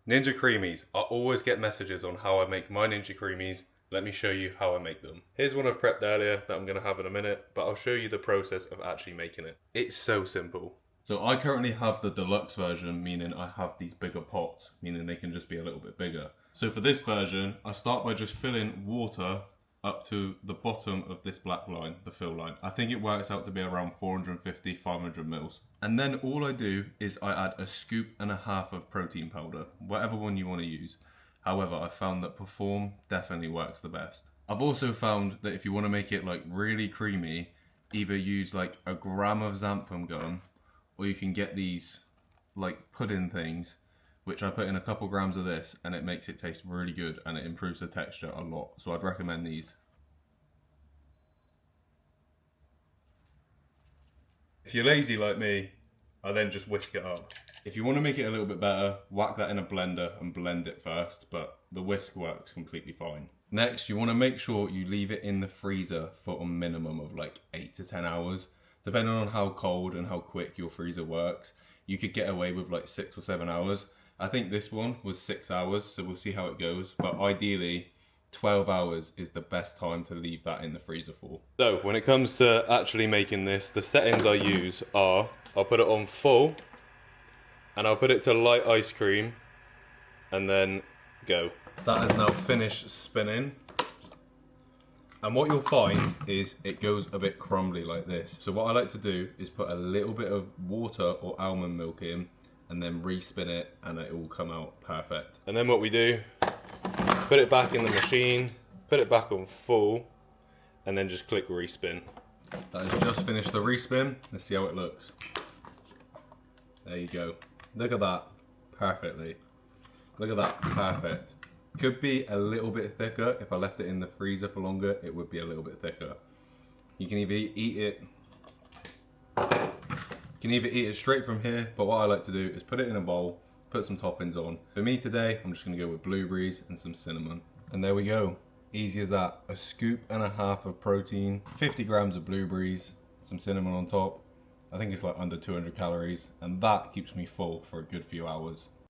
Ninja Creamies. I always get messages on how I make my Ninja Creamies. Let me show you how I make them. Here's one I've prepped earlier that I'm going to have in a minute, but I'll show you the process of actually making it. It's so simple. So I currently have the deluxe version, meaning I have these bigger pots, meaning they can just be a little bit bigger. So for this version, I start by just filling water up to the bottom of this black line, the fill line. I think it works out to be around 450, 500 mils. And then all I do is I add a scoop and a half of protein powder, whatever one you want to use. However, I found that Perform definitely works the best. I've also found that if you want to make it like really creamy, either use like a gram of xanthan gum, or you can get these like pudding things, which I put in a couple grams of this, and it makes it taste really good and it improves the texture a lot. So I'd recommend these. If you're lazy like me, I then just whisk it up. If you want to make it a little bit better, whack that in a blender and blend it first, but the whisk works completely fine. Next, you want to make sure you leave it in the freezer for a minimum of like 8 to 10 hours. Depending on how cold and how quick your freezer works, you could get away with like 6 or 7 hours. I think this one was 6 hours, so we'll see how it goes. But ideally, 12 hours is the best time to leave that in the freezer for. So when it comes to actually making this, the settings I use are, I'll put it on full, and I'll put it to light ice cream, and then go. That is now finished spinning. And what you'll find is it goes a bit crumbly like this. So what I like to do is put a little bit of water or almond milk in, and then respin it, and it will come out perfect. And then what we do, put it back in the machine, put it back on full, and then just click respin. That has just finished the respin. Let's see how it looks. There you go. Look at that, perfectly. Look at that, perfect. Could be a little bit thicker. If I left it in the freezer for longer, it would be a little bit thicker. You can either eat it straight from here, but what I like to do is put it in a bowl, put some toppings on. For me today, I'm just gonna go with blueberries and some cinnamon. And there we go, easy as that. A scoop and a half of protein, 50 grams of blueberries, some cinnamon on top. I think it's like under 200 calories, and that keeps me full for a good few hours.